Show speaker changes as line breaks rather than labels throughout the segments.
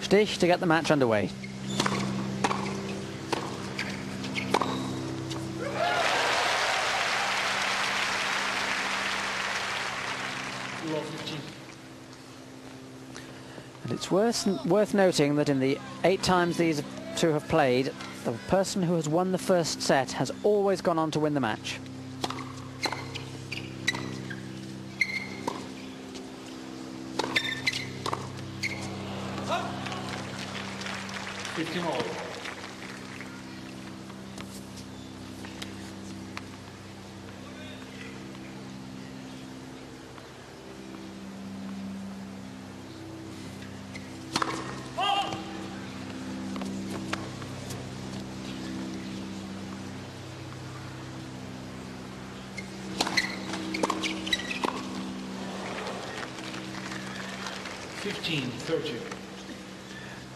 Stich to get the match underway. And it's worth noting that in the 8 times these two have played, the person who has won the first set has always gone on to win the match.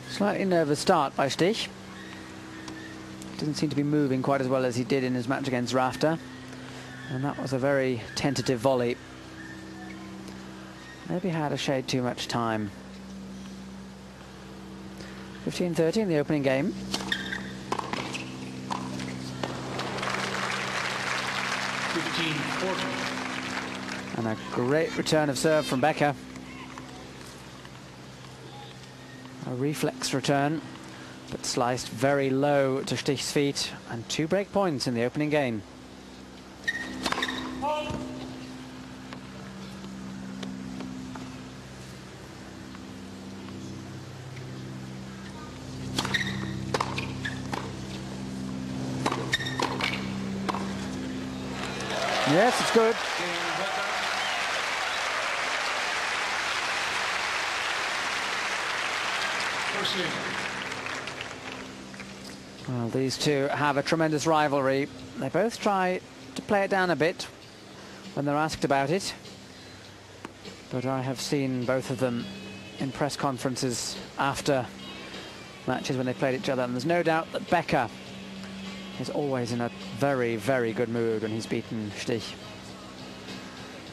Slightly nervous start by Stich. Didn't seem to be moving quite as well as he did in his match against Rafter. And that was a very tentative volley. Maybe had a shade too much time. 15-30 in the opening game. And a great return of serve from Becker. A reflex return, but sliced very low to Stich's feet, and 2 break points in the opening game. Yes, it's good. Well, these two have a tremendous rivalry. They both try to play it down a bit when they're asked about it. But I have seen both of them in press conferences after matches when they played each other. And there's no doubt that Becker is always in a very, very good mood when he's beaten Stich.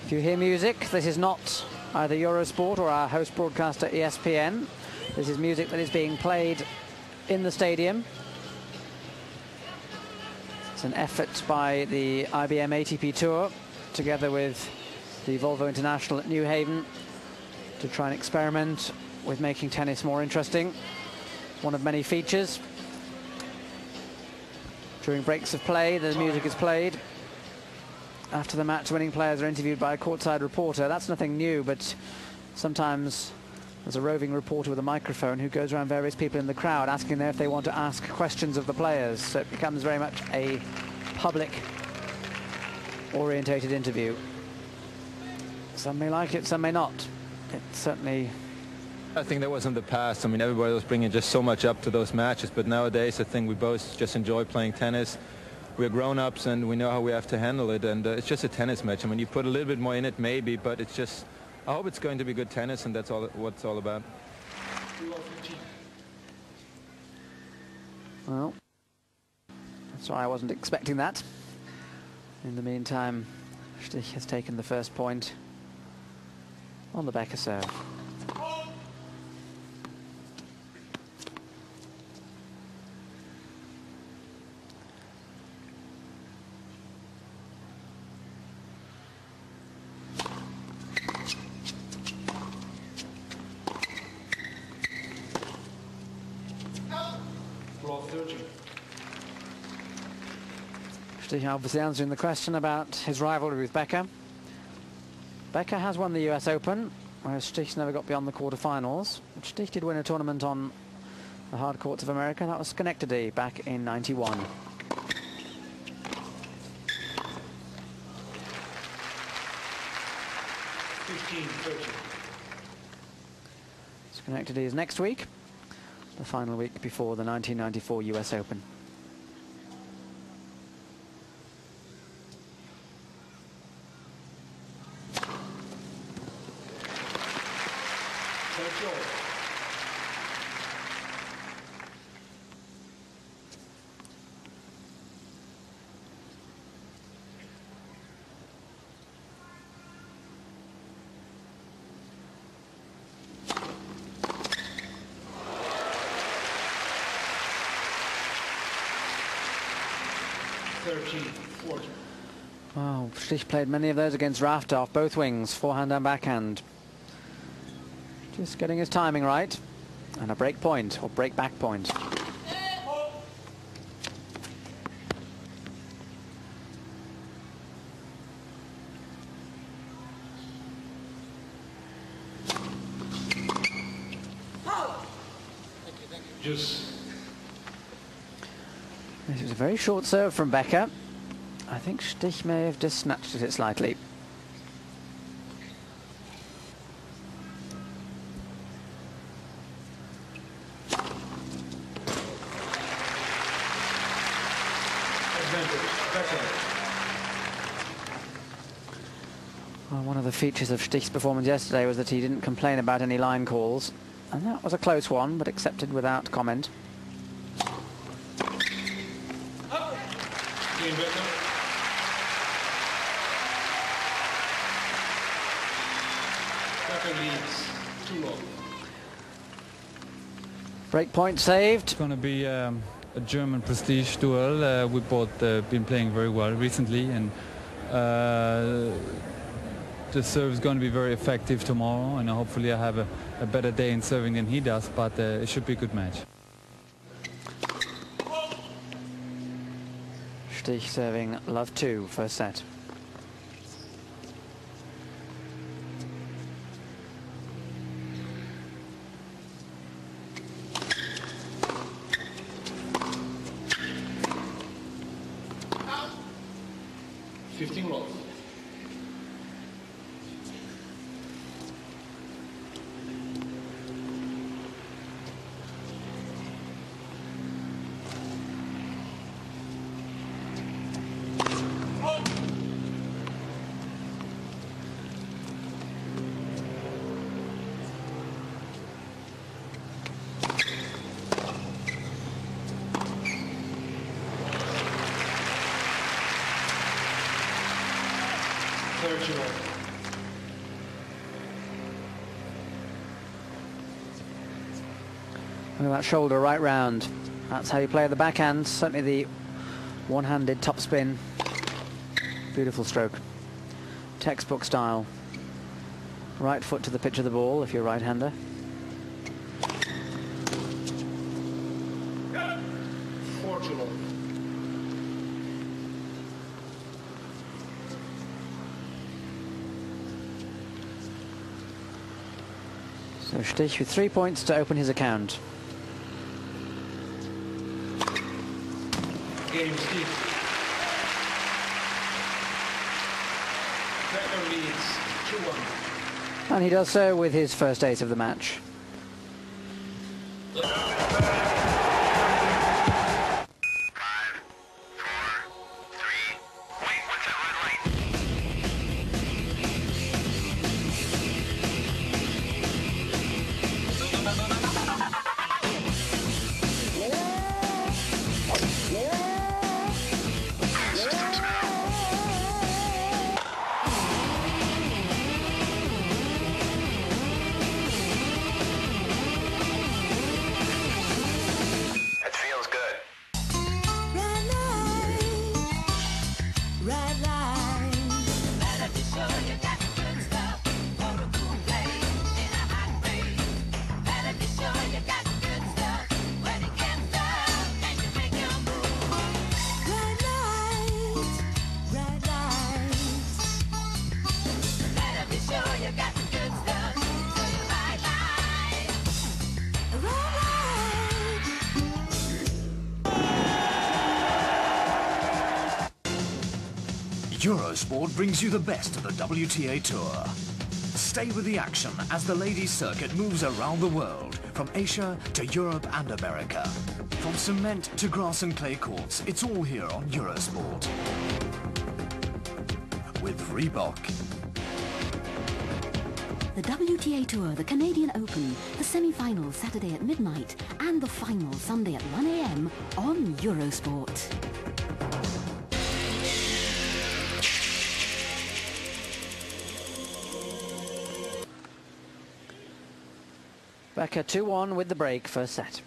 If you hear music, this is not either Eurosport or our host broadcaster ESPN. This is music that is being played in the stadium. It's an effort by the IBM ATP Tour, together with the Volvo International at New Haven, to try and experiment with making tennis more interesting. One of many features. During breaks of play, the music is played. After the match, winning players are interviewed by a courtside reporter. That's nothing new, but sometimes there's a roving reporter with a microphone who goes around various people in the crowd asking them if they want to ask questions of the players. So it becomes very much a public-orientated interview. Some may like it, some may not. It's certainly...
I think that was in the past. I mean, everybody was bringing just so much up to those matches, but nowadays I think we both just enjoy playing tennis. We're grown-ups and we know how we have to handle it, and it's just a tennis match. I mean, you put a little bit more in it maybe, but it's just... I hope it's going to be good tennis, and that's all what it's all about.
Well, sorry, I wasn't expecting that. In the meantime, Stich has taken the first point on the Becker serve. Stich obviously answering the question about his rivalry with Becker. Becker has won the US Open, whereas Stich's never got beyond the quarterfinals. But Stich did win a tournament on the hard courts of America. That was Schenectady back in '91. Schenectady is next week, the final week before the 1994 US Open.
13-14.
Well, Stich played many of those against Raftoff, both wings, forehand and backhand. Just getting his timing right. And a break point, or break back point.
Just.
This was a very short serve from Becker. I think Stich may have just snatched at it slightly. Well, one of the features of Stich's performance yesterday was that he didn't complain about any line calls. And that was a close one, but accepted without comment.
Game Becker. Becker leads 2-0.
Break point saved.
It's going to be a German prestige duel. We both been playing very well recently, and the serve is going to be very effective tomorrow, and hopefully I have a better day in serving than he does, but it should be a good match.
Stich serving love 2, first set.
Out. 15 love.
Look at that shoulder right round. That's how you play the backhand. Certainly the one-handed topspin. Beautiful stroke. Textbook style. Right foot to the pitch of the ball if you're a right-hander. So Stich with 3 points to open his account.
Game Stich. Becker leads 2-1.
And he does so with his first ace of the match.
Eurosport brings you the best of the WTA Tour. Stay with the action as the ladies' circuit moves around the world, from Asia to Europe and America. From cement to grass and clay courts, it's all here on Eurosport. With Reebok.
The WTA Tour, the Canadian Open, the semi-final Saturday at midnight, and the final Sunday at 1 AM on Eurosport.
Becker 2-1 with the break, first set.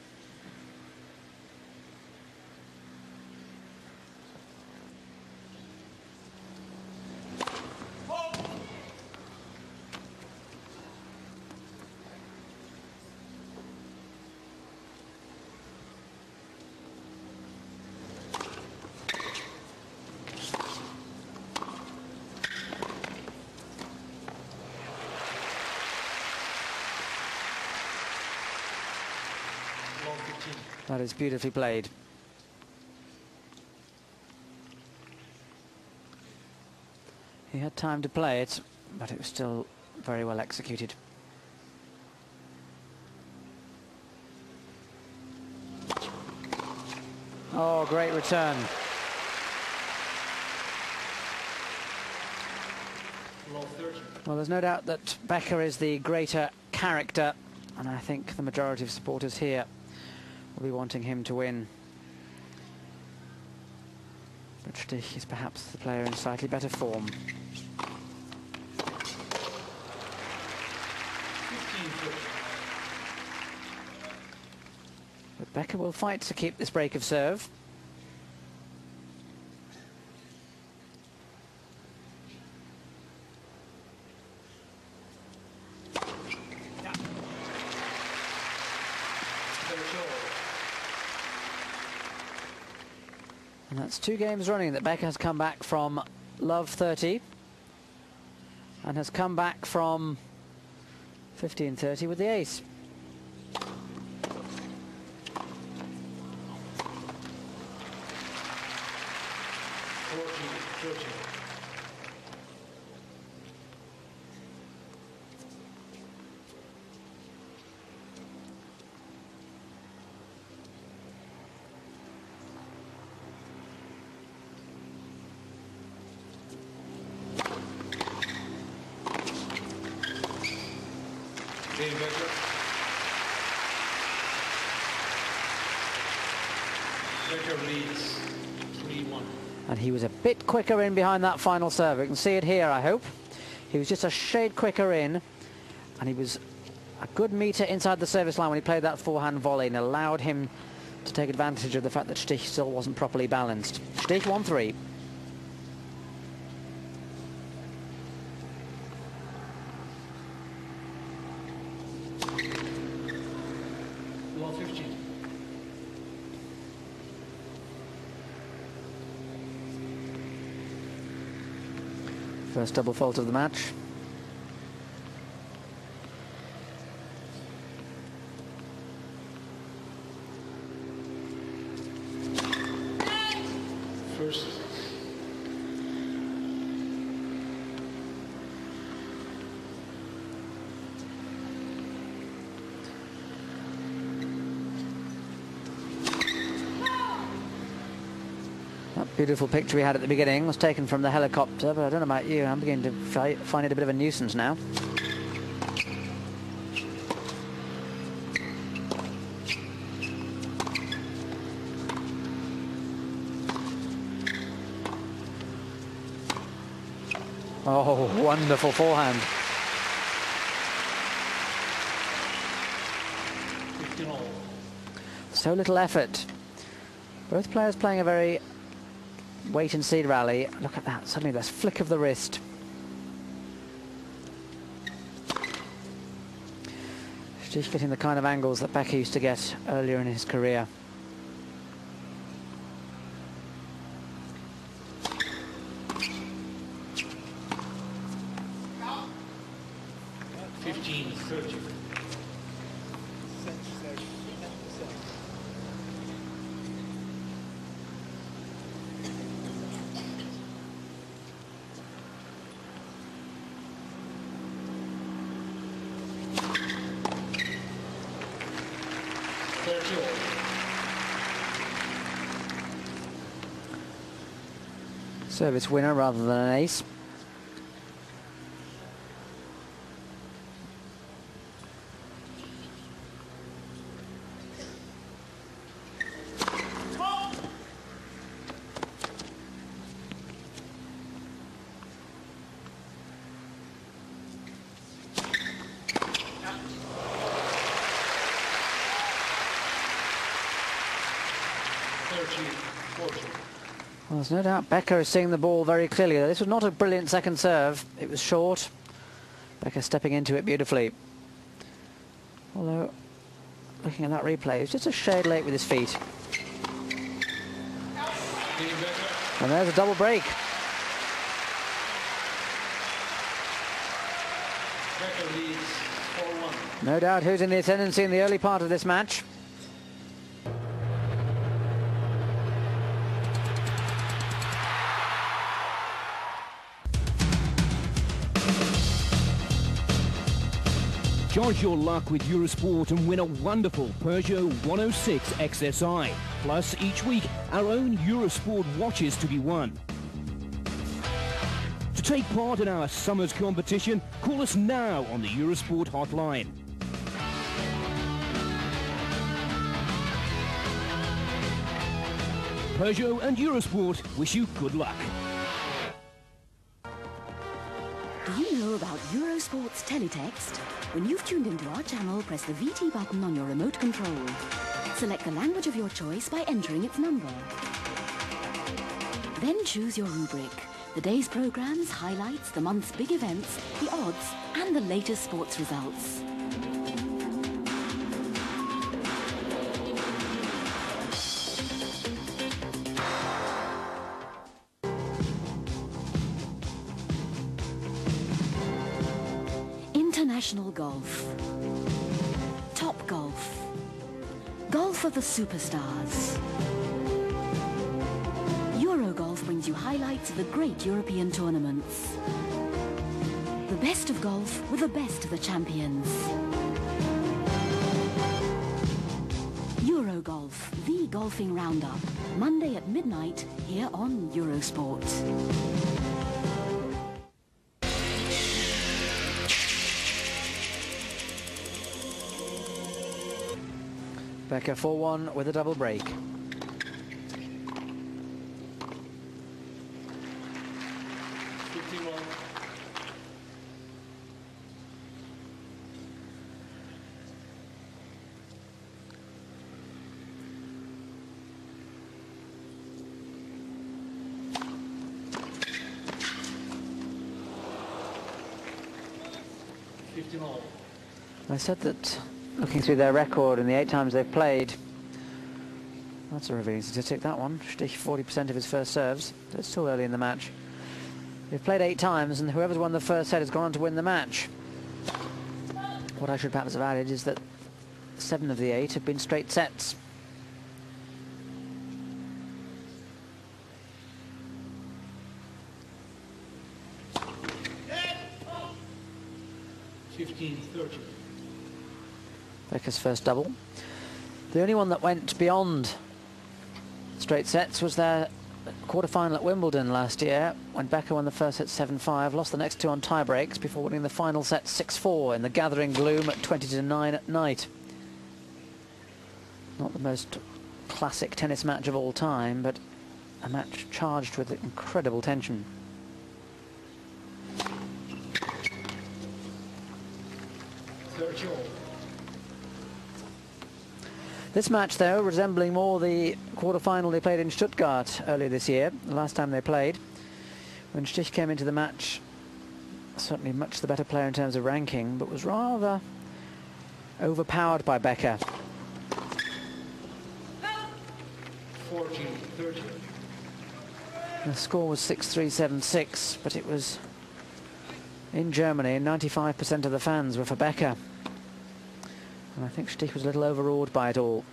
That is beautifully played. He had time to play it, but it was still very well executed. Oh, great return. Well, there's no doubt that Becker is the greater character, and I think the majority of supporters here will be wanting him to win. But Stich is perhaps the player in slightly better form.
15-14.
But Becker will fight to keep this break of serve. And that's 2 games running that Becker has come back from love 30 and has come back from 15-30 with the ace.
Becker leads 3-1.
And he was a bit quicker in behind that final serve. You can see it here, I hope. He was just a shade quicker in, and he was a good metre inside the service line when he played that forehand volley and allowed him to take advantage of the fact that Stich still wasn't properly balanced. Stich 1-3.
Law 15.
First double fault of the match.
First.
That beautiful picture we had at the beginning was taken from the helicopter, but I don't know about you, I'm beginning to find it a bit of a nuisance now. Oh, wonderful forehand.
15 all.
So little effort. Both players playing a very wait-and-see rally. Look at that, suddenly this flick of the wrist. Stich getting the kind of angles that Becker used to get earlier in his career. Service winner rather than an ace. Well, there's no doubt Becker is seeing the ball very clearly. This was not a brilliant second serve. It was short. Becker stepping into it beautifully. Although, looking at that replay, it's just a shade late with his feet. And there's a double break. No doubt who's in the ascendancy in the early part of this match.
Charge your luck with Eurosport and win a wonderful Peugeot 106 XSI. Plus, each week, our own Eurosport watches to be won. To take part in our summer's competition, call us now on the Eurosport hotline. Peugeot and Eurosport wish you good luck.
Do you know about Eurosport's teletext? When you've tuned into our channel, press the VT button on your remote control. Select the language of your choice by entering its number. Then choose your rubric. The day's programs, highlights, the month's big events, the odds, and the latest sports results. International golf. Top golf. Golf of the superstars. Eurogolf brings you highlights of the great European tournaments. The best of golf with the best of the champions. Eurogolf, the golfing roundup. Monday at midnight here on Eurosport.
Becker 4-1 with a double break. I said that looking through their record in the 8 times they've played, that's a revealing statistic, that one. Stich 40% of his first serves. So it's still early in the match. They've played 8 times, and whoever's won the first set has gone on to win the match. What I should perhaps have added is that 7 of the 8 have been straight sets. Becker's first double. The only one that went beyond straight sets was their quarter-final at Wimbledon last year, when Becker won the first set 7-5, lost the next 2 on tie breaks before winning the final set 6-4 in the gathering gloom at 20-9 at night. Not the most classic tennis match of all time, but a match charged with incredible tension. This match, though, resembling more the quarter-final they played in Stuttgart earlier this year, the last time they played, when Stich came into the match, certainly much the better player in terms of ranking, but was rather overpowered by Becker.
14-13.
The score was 6-3, 7-6, but it was in Germany, and 95% of the fans were for Becker. And I think Stich was a little overawed by it all.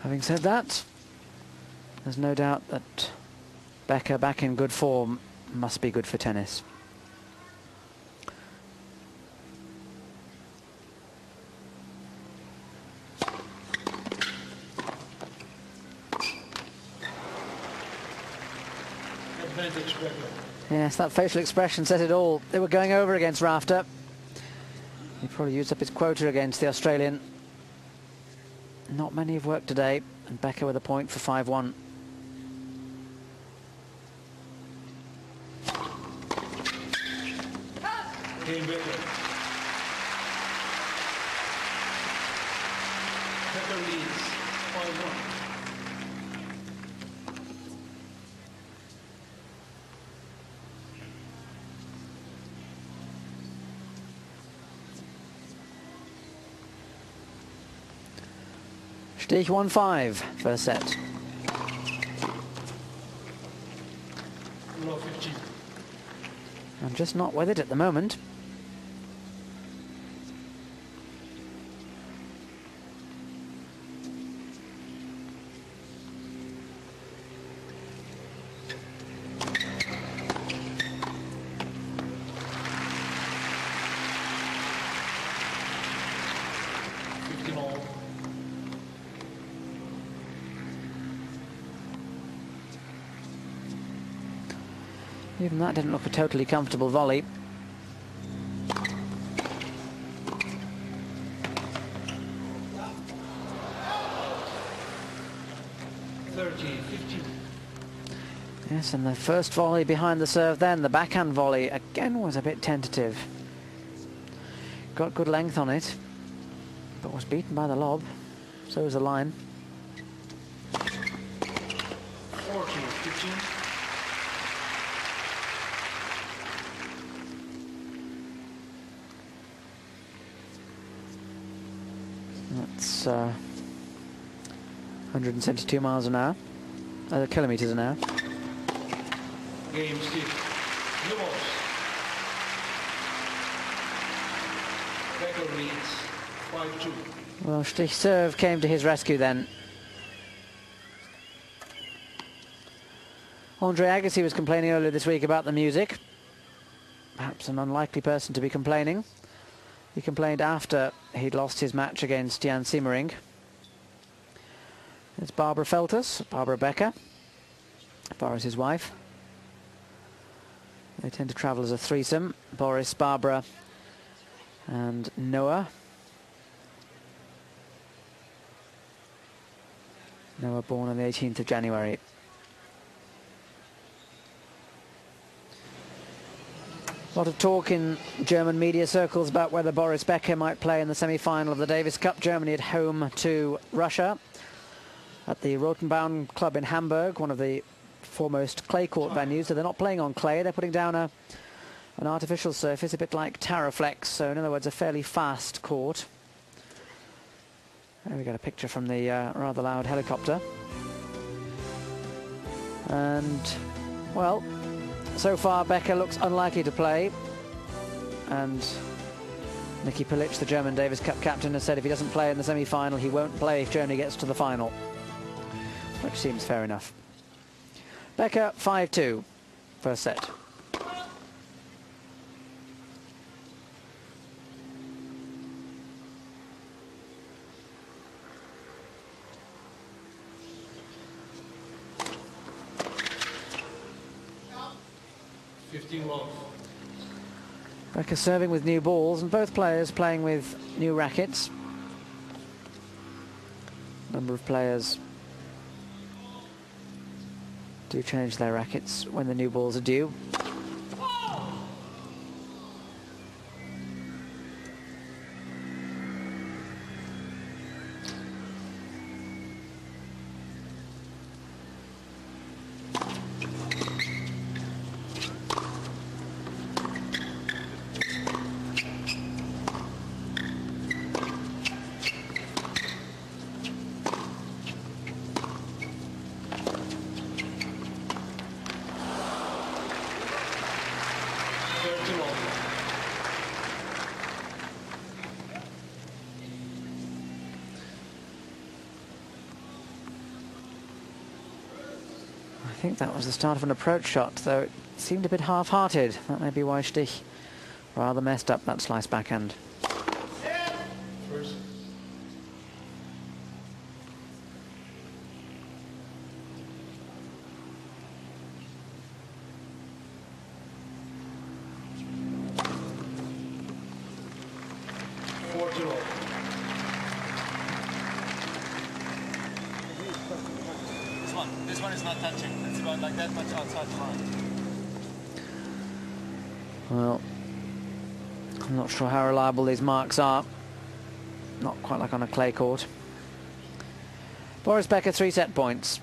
Having said that, there's no doubt that Becker, back in good form, must be good for tennis.
Advantage Becker.
Yes, that facial expression says it all. They were going over against Rafter. He probably used up his quota against the Australian. Not many have worked today, and Becker with a point for 5-1.
Game Becker. Becker leads 5-1.
Stich 1-5, first set.
Love 15.
I'm just not with it at the moment. Even that didn't look a totally comfortable volley. Yes, and the first volley behind the serve then, the backhand volley, again was a bit tentative. Got good length on it, but was beaten by the lob. So was the line.
14-15.
That's 172 miles an hour, kilometers an hour.
Game Stich. New balls. Becker leads 5-2.
Well, Stich's serve came to his rescue then. Andre Agassi was complaining earlier this week about the music. Perhaps an unlikely person to be complaining. He complained after he'd lost his match against Jan Siemering. It's Barbara Feltus, Barbara Becker, Boris' wife. They tend to travel as a threesome. Boris, Barbara and Noah. Noah born on the 18th of January. A lot of talk in German media circles about whether Boris Becker might play in the semi-final of the Davis Cup. Germany at home to Russia at the Rotenbaum Club in Hamburg, one of the foremost clay court venues. So they're not playing on clay, they're putting down an artificial surface, a bit like Taraflex, so in other words a fairly fast court. There we got a picture from the rather loud helicopter. And, well, so far Becker looks unlikely to play, and Nicky Pilic, the German Davis Cup captain, has said if he doesn't play in the semi-final he won't play if Germany gets to the final, which seems fair enough. Becker 5-2, first set. Becker serving with new balls, and both players playing with new rackets. A number of players do change their rackets when the new balls are due. I think that was the start of an approach shot, though it seemed a bit half-hearted. That may be why Stich rather messed up that slice backhand.
First.
This one is not touching. It's going like that much outside the line.
Well, I'm not sure how reliable these marks are. Not quite like on a clay court. Boris Becker, 3 set points.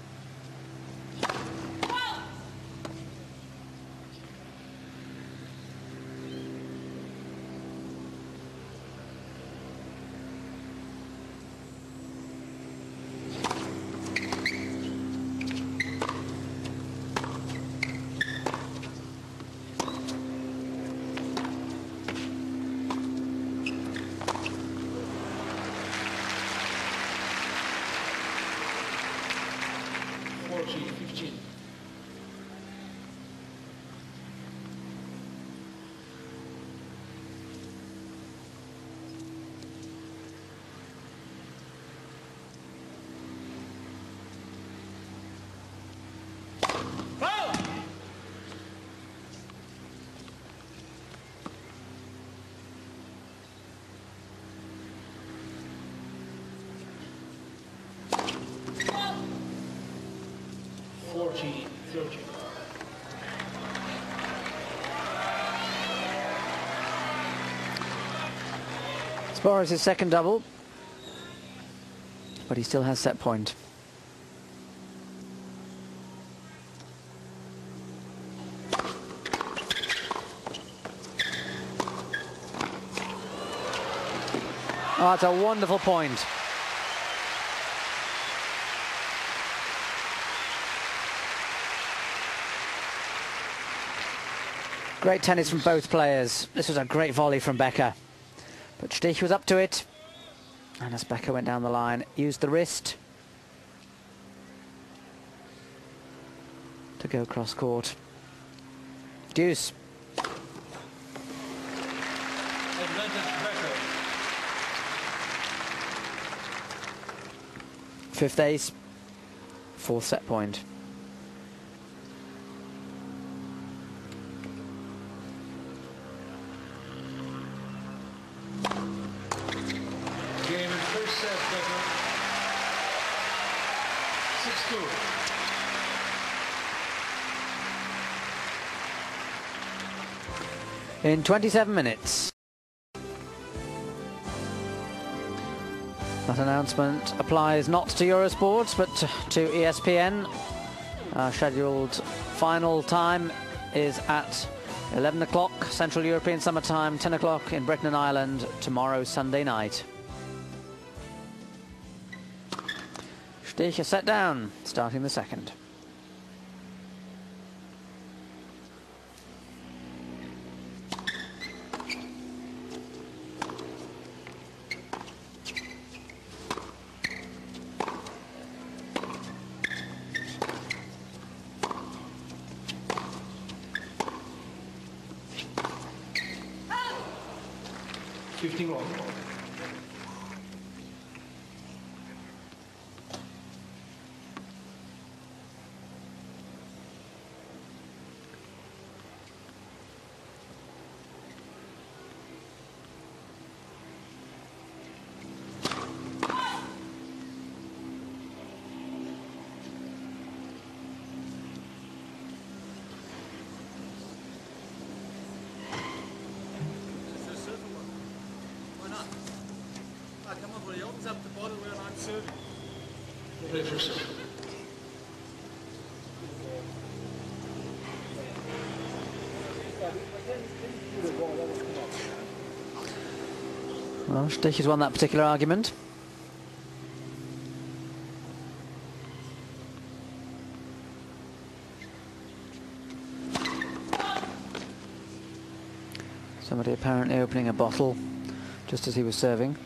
15.
Foul!
Fourteen, 13.
It's Boris' second double, but he still has set point. Oh, it's a wonderful point. Great tennis from both players. This was a great volley from Becker. But Stich was up to it. And as Becker went down the line, used the wrist to go cross court. Deuce.
Advantage Becker.
Fifth ace. Fourth set point.
Game in first set, Becker. 6-2.
In 27 minutes. That announcement applies not to Eurosport but to ESPN. Our scheduled final time is at 11 o'clock Central European Summer Time, 10 o'clock in Britain and Ireland tomorrow Sunday night. Stich is set down, starting the second.
All.
Come on, buddy. Opens up the bottom where I'm serving.
Ready for serve.
Well, Stich has won that particular argument. Somebody apparently opening a bottle just as he was serving.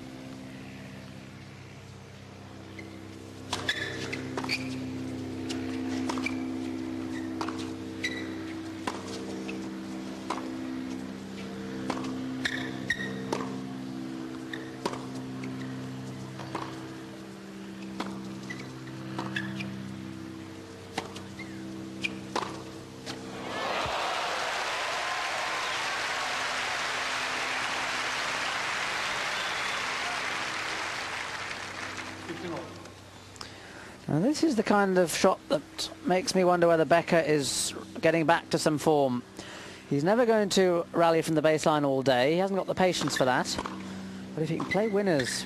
Now this is the kind of shot that makes me wonder whether Becker is getting back to some form. He's never going to rally from the baseline all day. He hasn't got the patience for that. But if he can play winners,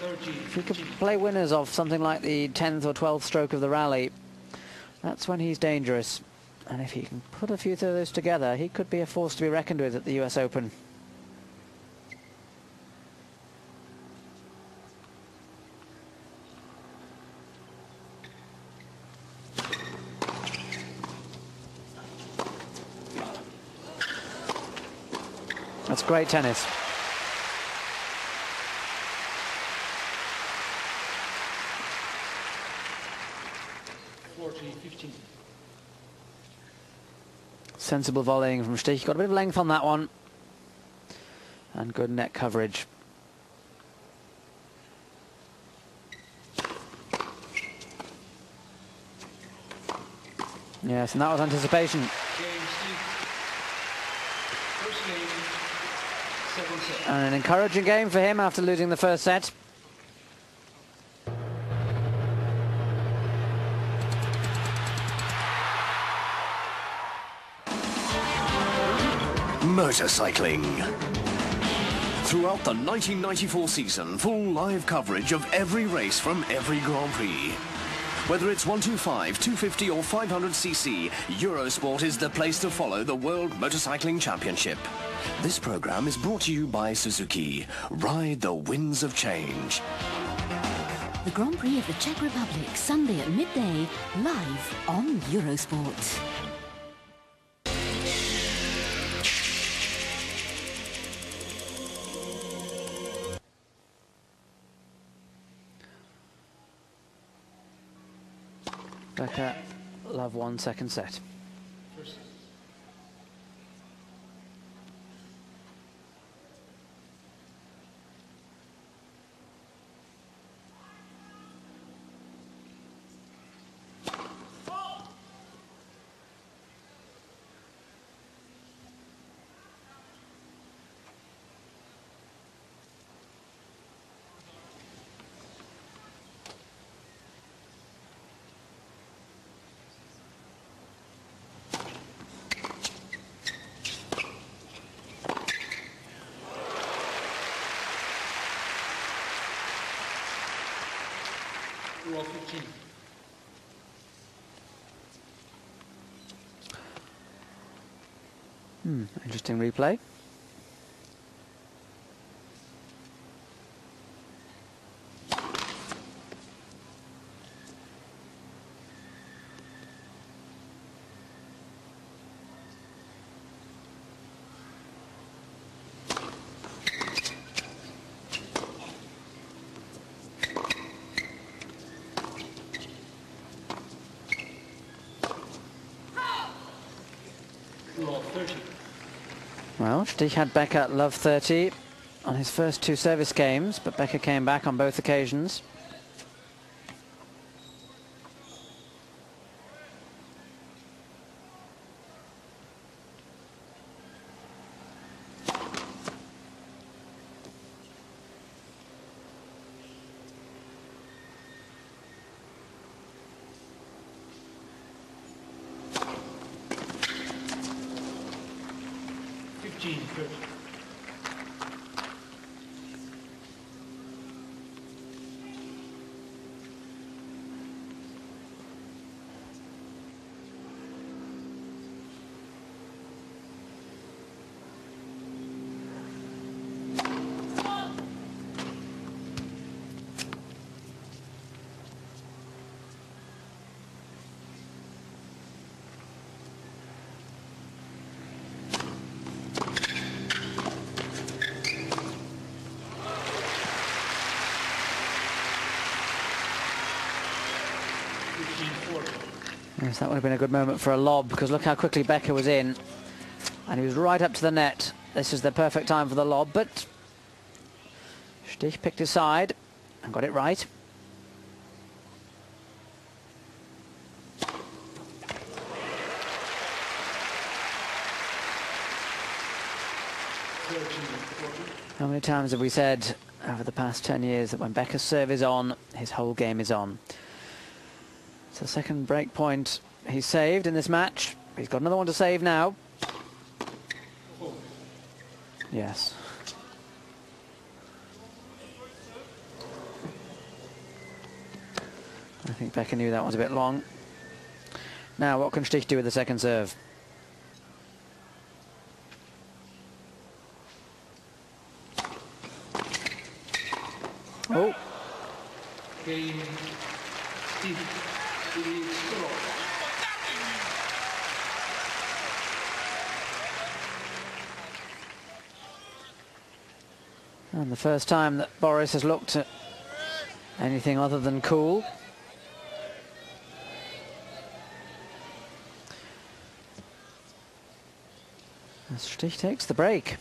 if he can play winners of something like the 10th or 12th stroke of the rally, that's when he's dangerous. And if he can put a few of those together, he could be a force to be reckoned with at the US Open. That's great tennis.
40-15.
Sensible volleying from Stich. Got a bit of length on that one. And good net coverage. Yes, and that was anticipation.
Game, Steve. First game, 7-7.
And an encouraging game for him after losing the first set.
Motorcycling. Throughout the 1994 season, full live coverage of every race from every Grand Prix. Whether it's 125, 250 or 500cc, Eurosport is the place to follow the World Motorcycling Championship. This program is brought to you by Suzuki. Ride the winds of change.
The Grand Prix of the Czech Republic, Sunday at midday, live on Eurosport.
Becker, love 1 second set.
First. Well, 15.
Interesting replay.
Well, 30.
Well, Stich had Becker love 30 on his first 2 service games, but Becker came back on both occasions. Yes, that would have been a good moment for a lob, because look how quickly Becker was in. And he was right up to the net. This is the perfect time for the lob, but Stich picked his side and got it right. How many times have we said over the past 10 years that when Becker's serve is on, his whole game is on? It's the second break point he's saved in this match. He's got another one to save now. Yes. I think Becker knew that one's a bit long. Now, what can Stich do with the second serve? Oh.
Game, Steve.
And the first time that Boris has looked at anything other than cool. As Stich takes the break.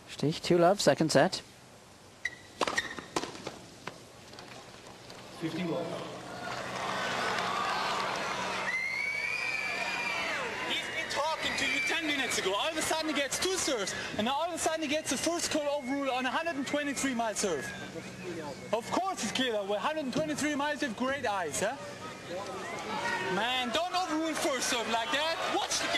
Stich 2-love, second set.
15 love. He's been talking to you 10 minutes ago. All of a sudden he gets 2 serves, and now all of a sudden he gets the first call overrule on a 123-mile serve. Of course it's clear. With 123 miles, you have great eyes, huh? Man, don't overrule first serve like that. Watch the game.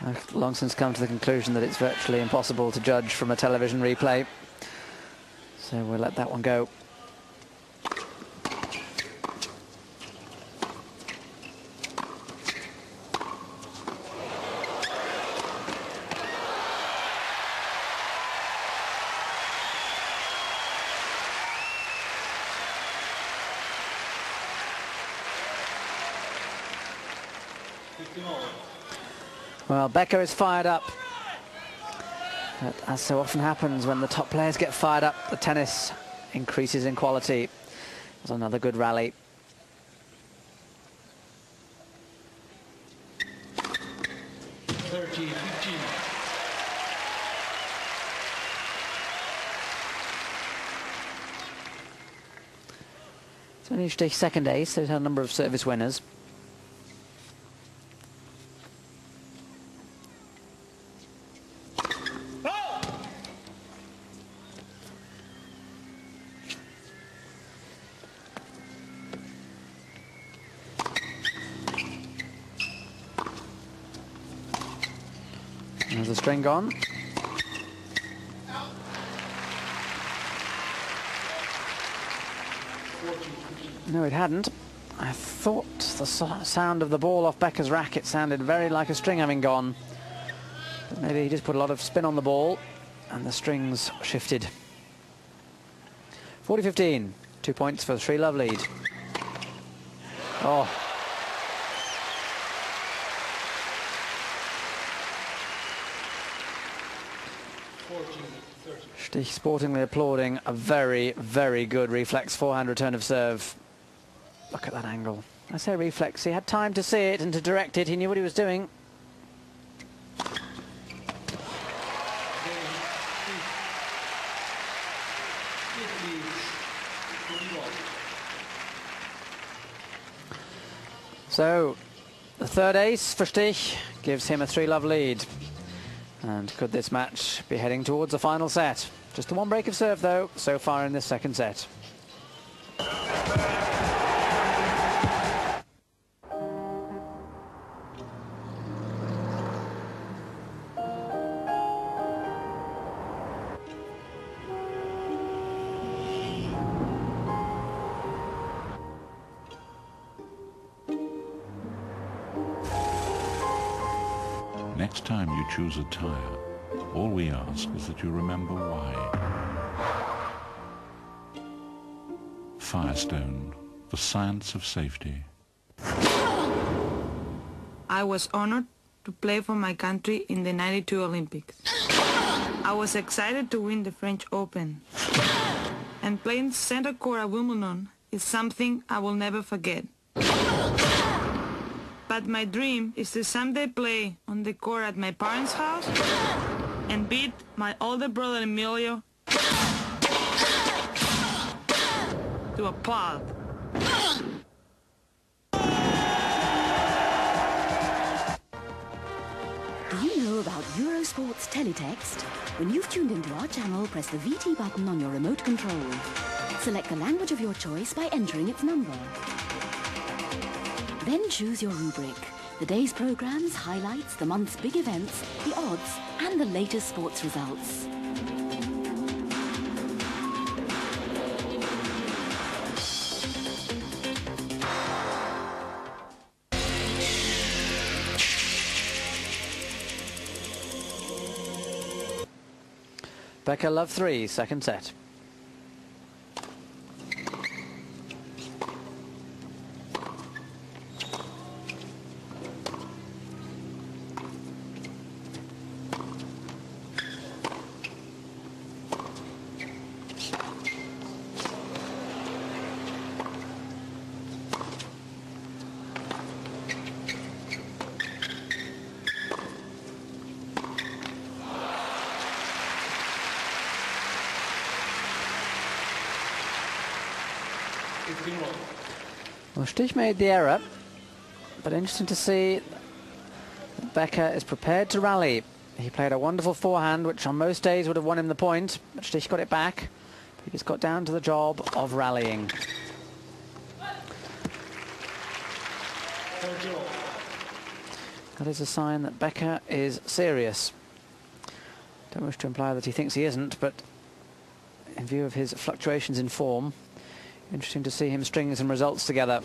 I've long since come to the conclusion that it's virtually impossible to judge from a television replay. So we'll let that one go. Well, Becker is fired up. But as so often happens when the top players get fired up, the tennis increases in quality. It was another good rally. It's only Stich's second ace, so he's had a number of service winners. There's the string gone. No, it hadn't. I thought the sound of the ball off Becker's racket sounded very like a string having gone. But maybe he just put a lot of spin on the ball and the strings shifted. 40-15. 2 points for the 3-love lead. Oh. Stich sportingly applauding a very, very good reflex forehand return of serve. Look at that angle. I say reflex, he had time to see it and to direct it. He knew what he was doing. So, the third ace for Stich gives him a 3-love lead. And could this match be heading towards the final set? Just a 1 break of serve, though, so far in this second set.
Next time you choose a tire, all we ask is that you remember why. Firestone, the science of safety.
I was honored to play for my country in the '92 Olympics. I was excited to win the French Open. And playing center court at Wimbledon is something I will never forget. But my dream is to someday play on the court at my parents' house and beat my older brother Emilio to a pulp.
Do you know about Eurosport's teletext? When you've tuned into our channel, press the VT button on your remote control. Select the language of your choice by entering its number. Then choose your rubric. The day's programs, highlights, the month's big events, the odds, and the latest sports results.
Becker love 3, second set. Well, Stich made the error, but interesting to see that Becker is prepared to rally. He played a wonderful forehand, which on most days would have won him the point, but Stich got it back. He just got down to the job of rallying. That is a sign that Becker is serious. Don't wish to imply that he thinks he isn't, but in view of his fluctuations in form, interesting to see him string some results together.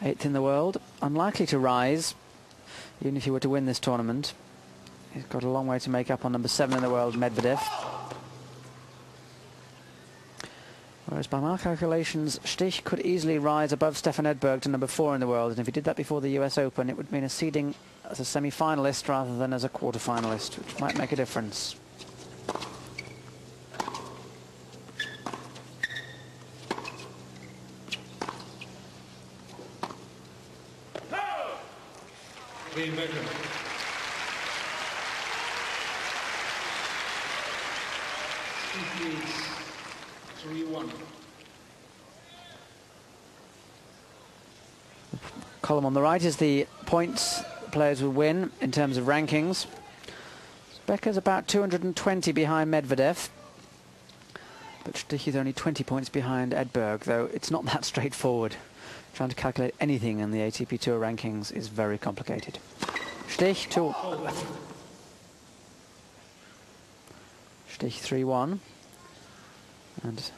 Eighth in the world, unlikely to rise, even if he were to win this tournament. He's got a long way to make up on number 7 in the world, Medvedev. Whereas by my calculations, Stich could easily rise above Stefan Edberg to number 4 in the world, and if he did that before the US Open, it would mean a seeding as a semi-finalist rather than as a quarter-finalist, which might make a difference.
Becker. Stich leads 3-1.
Column on the right is the points players will win in terms of rankings. Becker's about 220 behind Medvedev, but Stich is only 20 points behind Edberg, though it's not that straightforward. Trying to calculate anything in the ATP Tour rankings is very complicated. Stich 3-1, and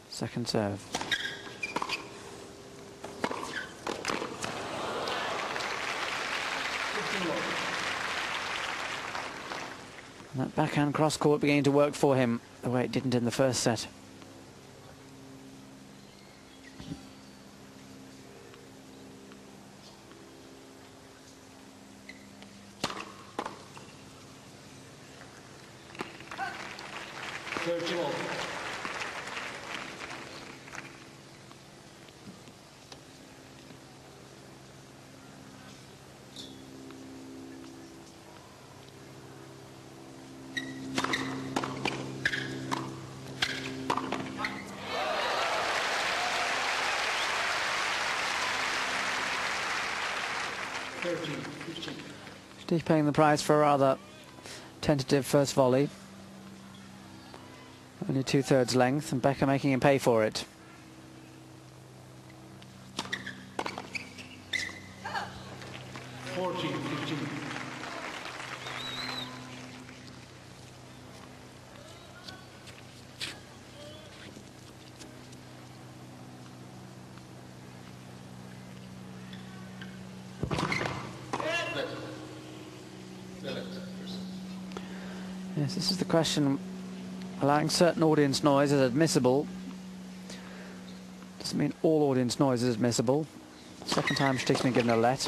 second serve. And that backhand cross court beginning to work for him the way it didn't in the first set. Stich paying the price for a rather tentative first volley. Only 2/3 length, and Becker making him pay for it. Yes, this is the question. Allowing certain audience noise is admissible. Doesn't mean all audience noise is admissible. Second time Stich's been given a let.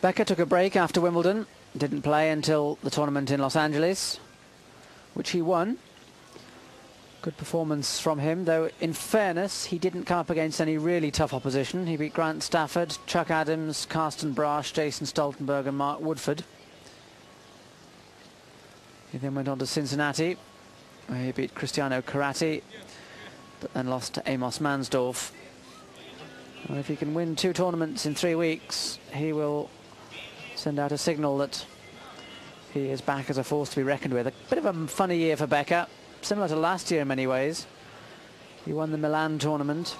Becker took a break after Wimbledon. Didn't play until the tournament in Los Angeles, which he won. Good performance from him, though in fairness he didn't come up against any really tough opposition. He beat Grant Stafford, Chuck Adams, Carsten Brasch, Jason Stoltenberg and Mark Woodford. He then went on to Cincinnati, where he beat Cristiano Carratti, but then lost to Amos Mansdorf. And if he can win 2 tournaments in 3 weeks, he will send out a signal that he is back as a force to be reckoned with. A bit of a funny year for Becker. Similar to last year in many ways. He won the Milan tournament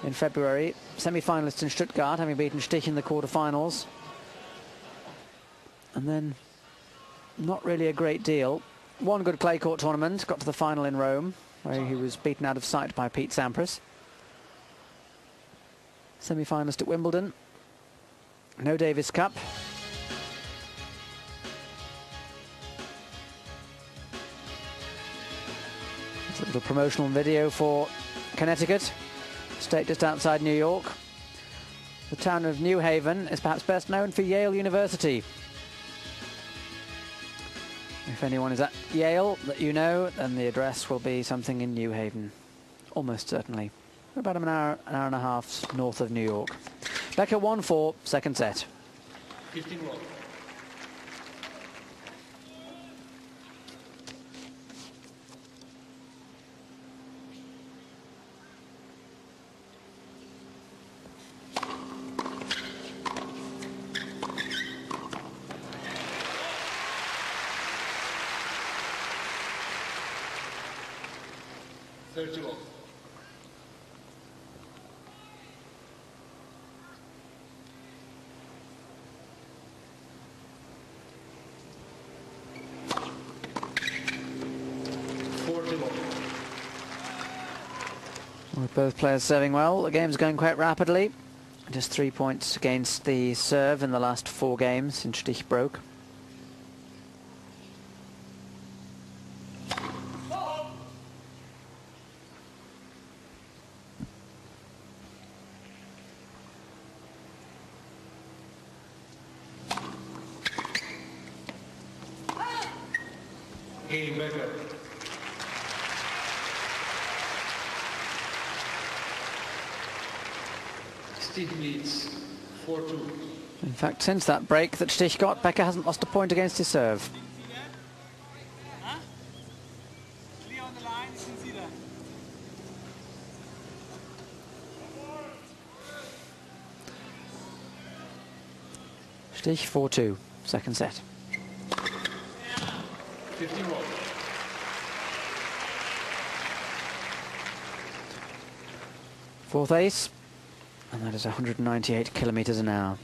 in February, semi-finalist in Stuttgart, having beaten Stich in the quarter-finals. And then not really a great deal. One good clay court tournament, got to the final in Rome, where he was beaten out of sight by Pete Sampras. Semi-finalist at Wimbledon. No Davis Cup. A little promotional video for Connecticut, state just outside New York. The town of New Haven is perhaps best known for Yale University. If anyone is at Yale that you know, then the address will be something in New Haven. Almost certainly. About an hour and a half north of New York. Becker 1-4, second set.
15 love.
With both players serving well, the game's going quite rapidly. Just 3 points against the serve in the last 4 games since Stich broke.
Game Becker. Stich leads 4-2.
In fact, since that break that Stich got, Becker hasn't lost a point against his serve. Stich 4-2, second set.
15 love.
Fourth ace, and that is 198 kilometers an hour.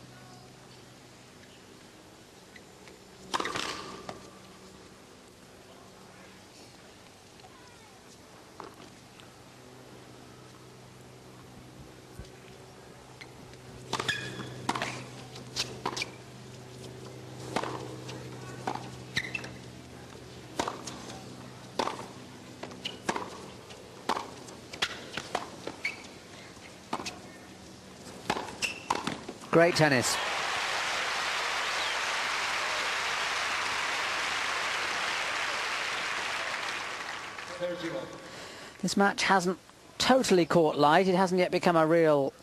Great tennis. This match hasn't totally caught light. It hasn't yet become a real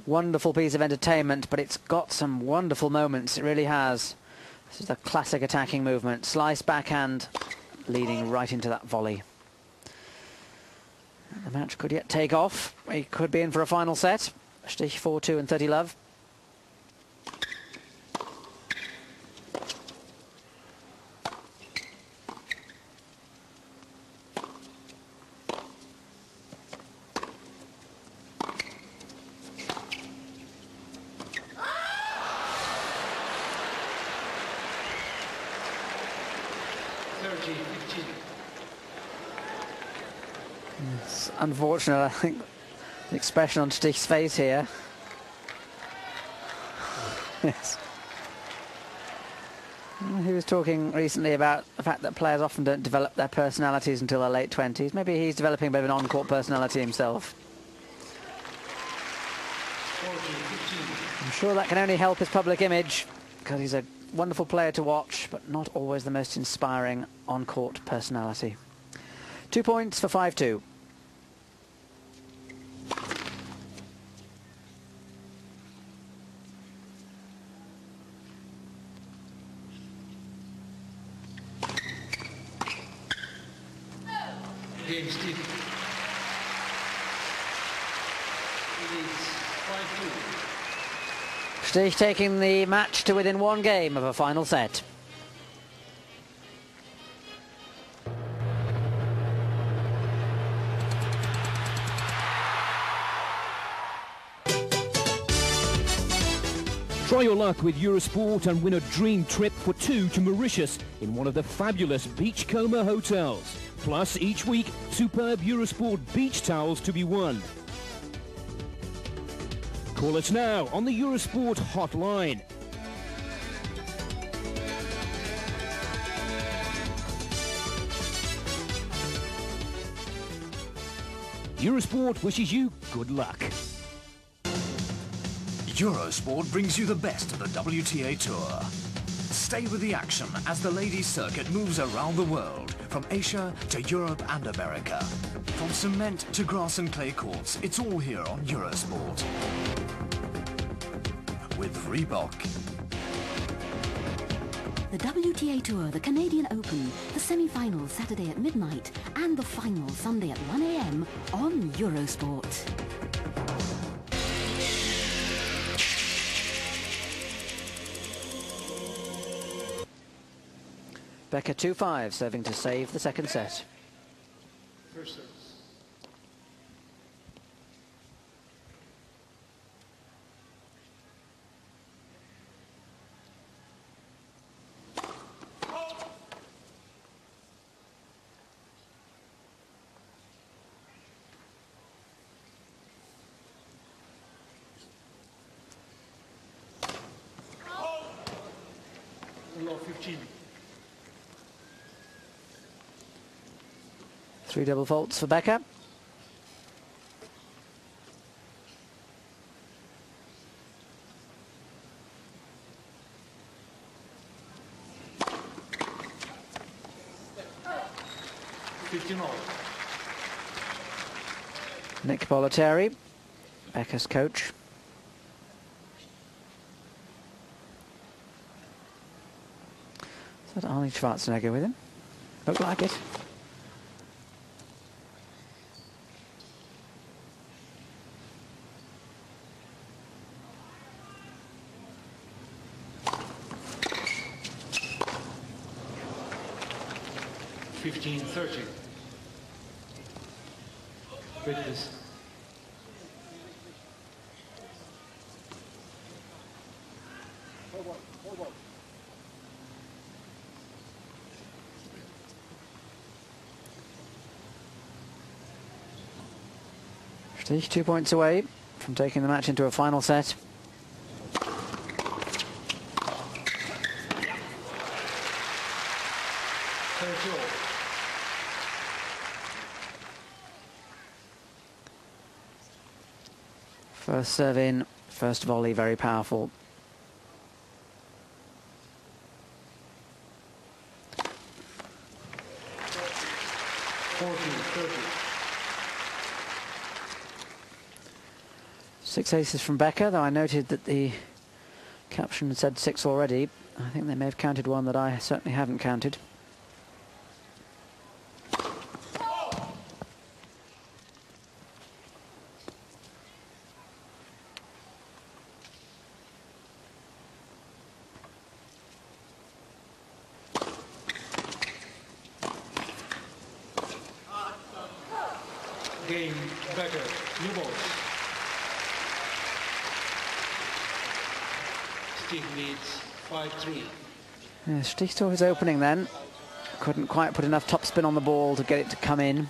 wonderful piece of entertainment, but it's got some wonderful moments. It really has. This is a classic attacking movement. Slice backhand leading right into that volley. The match could yet take off. We could be in for a final set. Stich 4-2 and 30 love. It's unfortunate, I think, the expression on Stich's face here. Yes. He was talking recently about the fact that players often don't develop their personalities until their late 20s. Maybe he's developing a bit of an on-court personality himself. I'm sure that can only help his public image, because he's a wonderful player to watch, but not always the most inspiring on-court personality. 2 points for 5-2.
Game Stich. Leads 5-2.
Stich taking the match to within 1 game of a final set.
Try your luck with Eurosport and win a dream trip for 2 to Mauritius in one of the fabulous Beachcomber hotels. Plus, each week, superb Eurosport beach towels to be won. Call us now on the Eurosport hotline. Eurosport wishes you good luck.
Eurosport brings you the best of the WTA Tour. Stay with the action as the ladies' circuit moves around the world, from Asia to Europe and America. From cement to grass and clay courts, it's all here on Eurosport. With Reebok.
The WTA Tour, the Canadian Open, the semi-final Saturday at midnight, and the final Sunday at 1 a.m. on Eurosport.
Becker 2-5, serving to save the second set.
First service. Low 15.
3 double faults for Becker. Nick Bollettieri, Becker's coach. Is that Arnie Schwarzenegger with him? Looked like it.
$15.30. Witness.
Stich 2 points away from taking the match into a final set. First serve in, first volley, very powerful. Six aces from Becker, though I noted that the caption said 6 already. I think they may have counted one that I certainly haven't counted.
Game, Becker, new balls. Stich leads 5-3.
Yeah, Stich saw his opening then. Couldn't quite put enough topspin on the ball to get it to come in.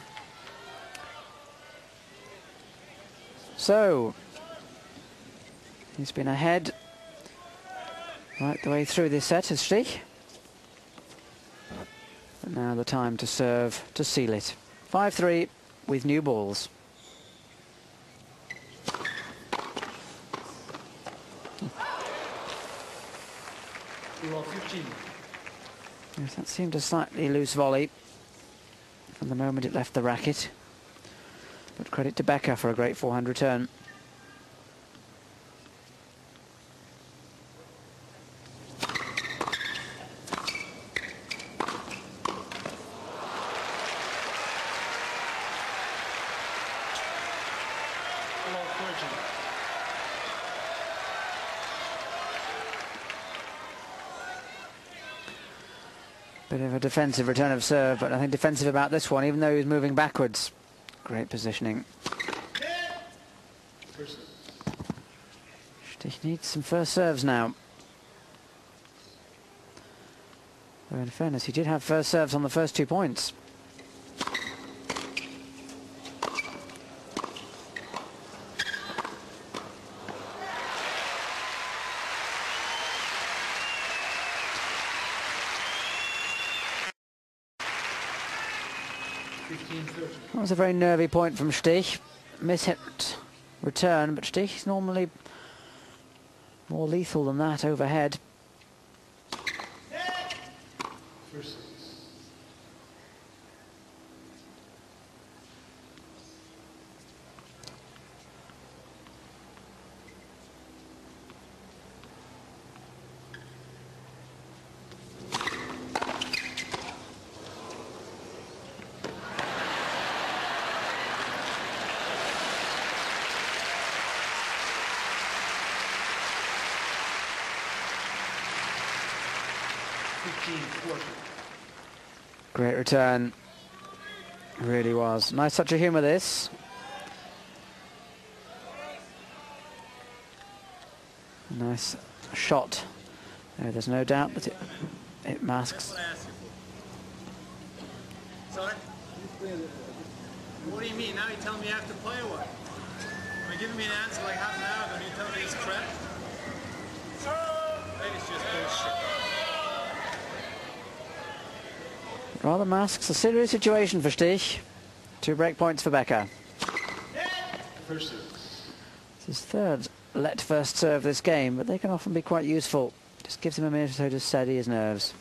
So, he's been ahead right the way through this set, has Stich. But now the time to serve to seal it. 5-3 with new balls.
Low 15.
Yes, that seemed a slightly loose volley from the moment it left the racket. But credit to Becker for a great forehand return. Bit of a defensive return of serve, but I think defensive about this one, even though he was moving backwards. Great positioning. Stich needs some first serves now. Though in fairness, he did have first serves on the first 2 points. That was a very nervy point from Stich. Mishit return, but Stich normally more lethal than that overhead.
First. 15-14.
Great return. Really was. Nice touch of humour, this. Nice shot. There's no doubt that it masks.
Sorry? What do you mean? Now you tell me I have to play or what? You're giving me an answer like half an hour ago and you tell me it's crap? Maybe it's just bullshit.
Rather masks a serious situation for Stich. 2 break points for Becker.
First service.
It's his third let first serve this game, but they can often be quite useful. Just gives him a minute or so to steady his nerves.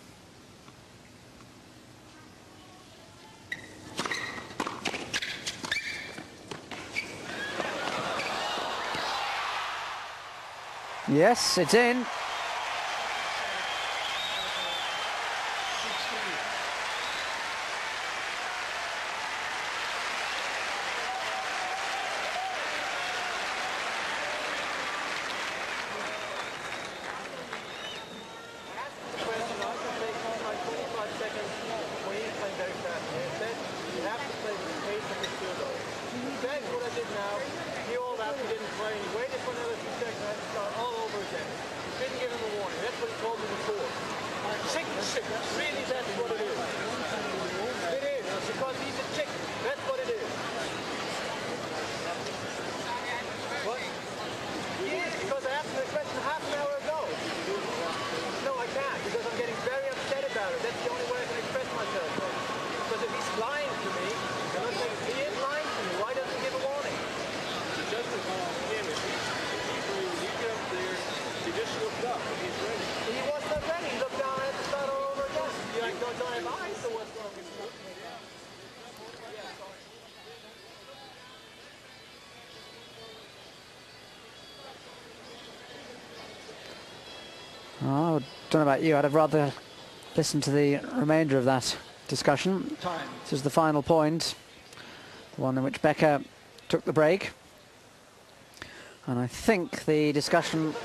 Yes, it's in. I don't know about you, I'd have rather listened to the remainder of that discussion.
Time.
This is the final point, the one in which Becker took the break. And I think the discussion...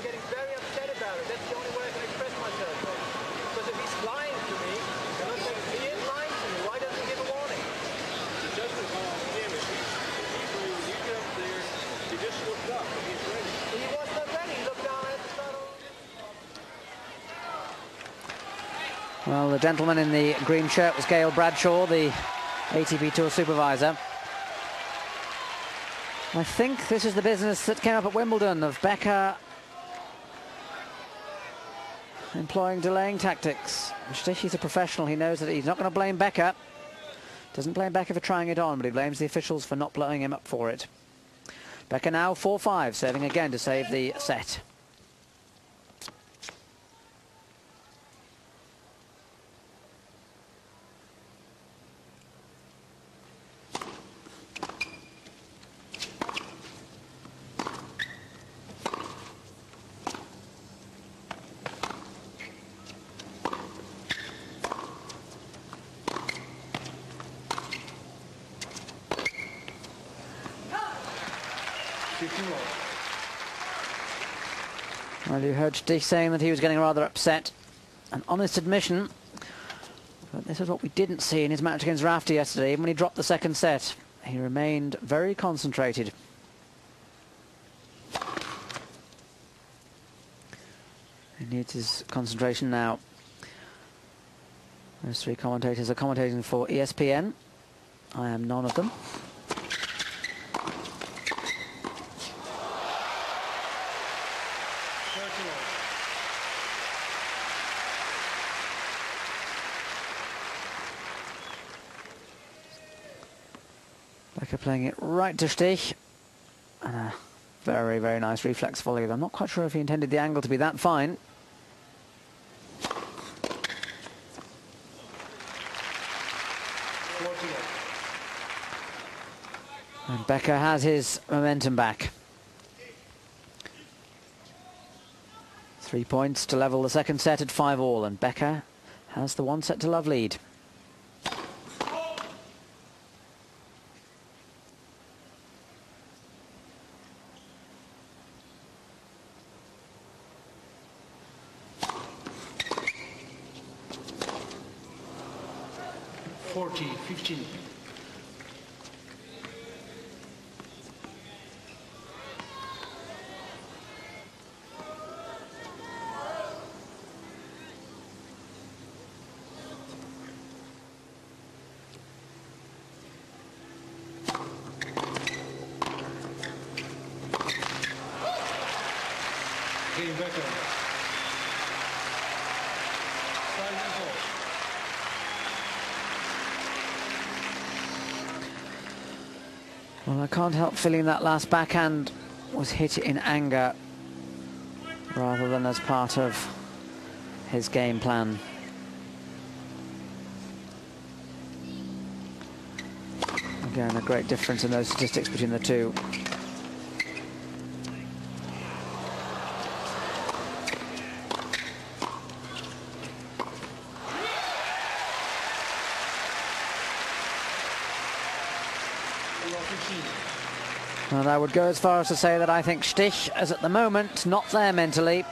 Well, the gentleman in the green shirt was Gail Bradshaw, the ATP Tour supervisor. I think this is the business that came up at Wimbledon of Becker employing delaying tactics. Stich, he's a professional. He knows that he's not going to blame Becker. Doesn't blame Becker for trying it on, but he blames the officials for not blowing him up for it. Becker now 4-5, serving again to save the set. Well, you heard Stich saying that he was getting rather upset. An honest admission. But this is what we didn't see in his match against Rafter yesterday. Even when he dropped the second set, he remained very concentrated. He needs his concentration now. Those 3 commentators are commentating for ESPN. I am none of them. Becker playing it right to Stich. And a Very, very nice reflex volley. I'm not quite sure if he intended the angle to be that fine. And Becker has his momentum back. 3 points to level the second set at 5-all, and Becker has the 1-set-to-love lead.
$40-15. Becker.
Well, I can't help feeling that last backhand was hit in anger rather than as part of his game plan. Again, a great difference in those statistics between the two. And I would go as far as to say that I think Stich is at the moment not there mentally.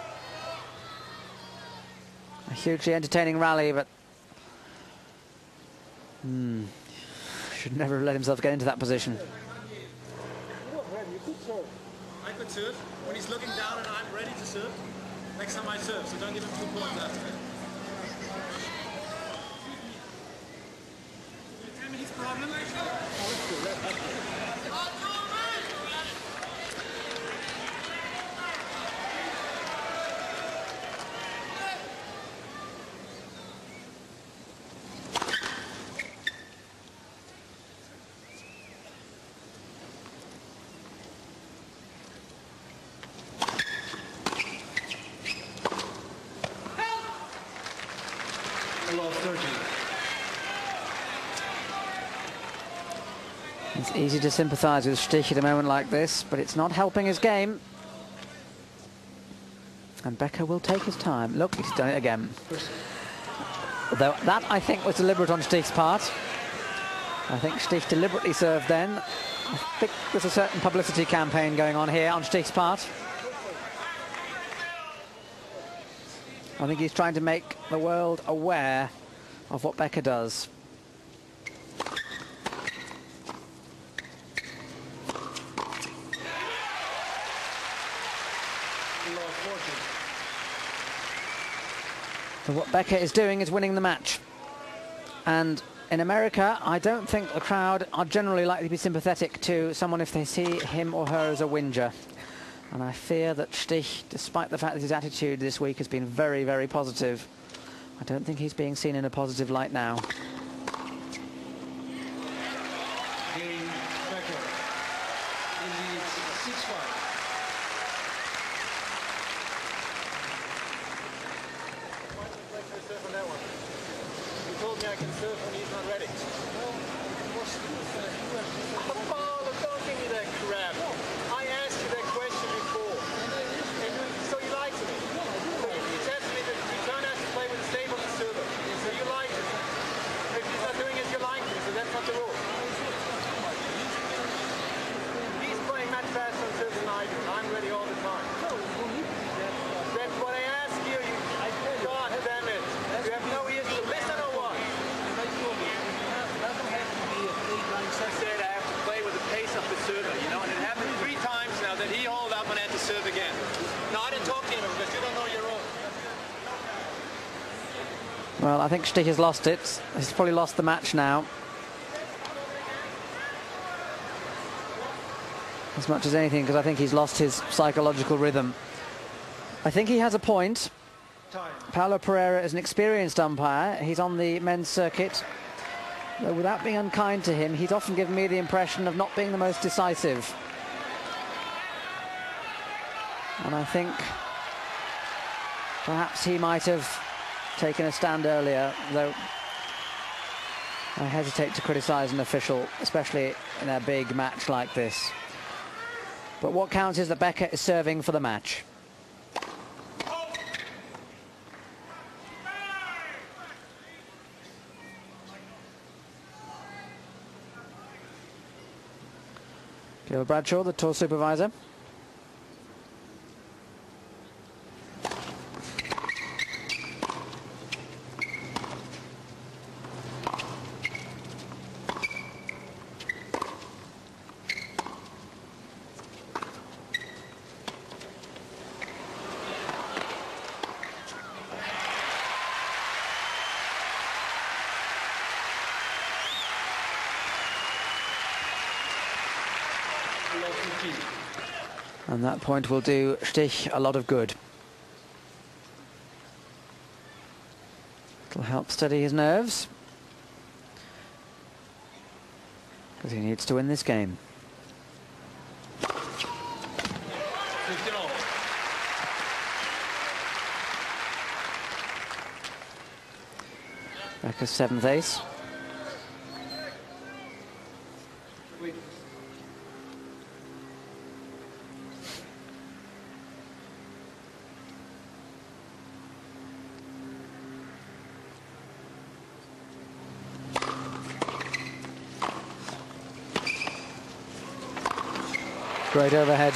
A hugely entertaining rally, but should never have let himself get into that position.
I could serve when he's looking down and I'm ready to serve. Next time I serve, so don't give him 2 points after that. Tell me his problem.
It's easy to sympathise with Stich at a moment like this, but it's not helping his game. And Becker will take his time. Look, he's done it again. Though that, I think, was deliberate on Stich's part. I think Stich deliberately served then. I think there's a certain publicity campaign going on here on Stich's part. I think he's trying to make the world aware of what Becker does. So what Becker is doing is winning the match. And in America, I don't think the crowd are generally likely to be sympathetic to someone if they see him or her as a whinger. And I fear that Stich, despite the fact that his attitude this week has been very, very positive, I don't think he's being seen in a positive light now.
Becker. He leads 6-5.
You told me I can serve when he's not ready. Paolo, don't give me that crap. I asked you that question before. So you lied to me. So you said to me that you don't have to play with a stable server. So you lied to me. If he's not doing it, you're lying to me. So that's not the rule. He's playing much faster on serve than I do. I'm ready all the time. That's what I ask you. God damn it. You have no ears to listen or what? I said I have to play with the pace of the server, you know, and it happened 3 times now that he hauled up and had to serve again. No, I didn't talk to him because you don't know your own.
Well, I think Stich has lost it. He's probably lost the match now. As much as anything, because I think he's lost his psychological rhythm. I think he has a point. Paulo Pereira is an experienced umpire. He's on the men's circuit. Though without being unkind to him, he's often given me the impression of not being the most decisive. And I think perhaps he might have taken a stand earlier, though I hesitate to criticise an official, especially in a big match like this. But what counts is that Becker is serving for the match. Gil Bradshaw, the tour supervisor. And that point will do Stich a lot of good. It'll help steady his nerves, because he needs to win this game. Becker's 7th ace. Great overhead.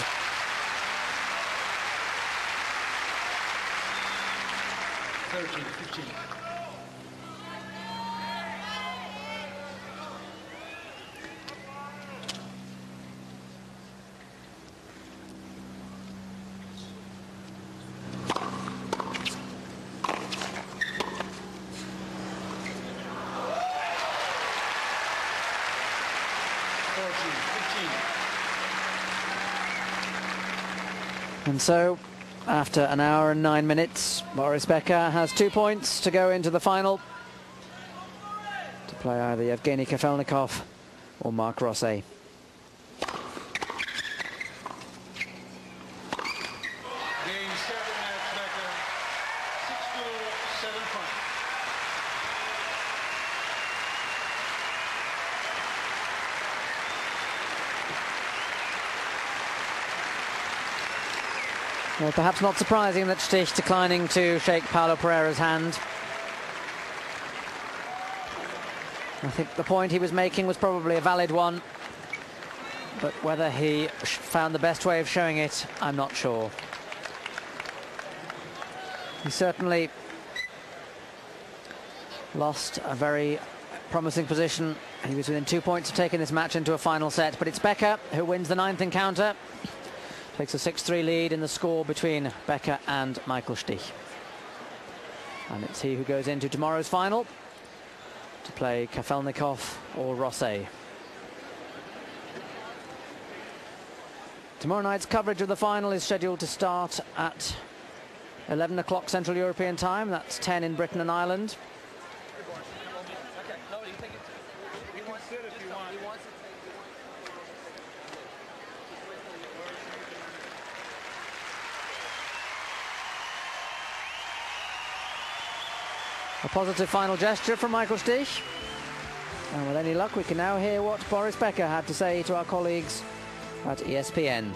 And so, after an hour and 9 minutes, Boris Becker has 2 points to go into the final, to play either Yevgeny Kafelnikov or Marc Rosset.
Game 7 at Becker, 6-2, 7-5.
Well, perhaps not surprising that Stich declining to shake Paulo Pereira's hand. I think the point he was making was probably a valid one, but whether he found the best way of showing it, I'm not sure. He certainly lost a very promising position. He was within 2 points of taking this match into a final set, but it's Becker who wins the 9th encounter. Takes a 6-3 lead in the score between Becker and Michael Stich. And it's he who goes into tomorrow's final to play Kafelnikov or Rosset. Tomorrow night's coverage of the final is scheduled to start at 11 o'clock Central European time. That's 10 in Britain and Ireland. A positive final gesture from Michael Stich. And with any luck, we can now hear what Boris Becker had to say to our colleagues at ESPN.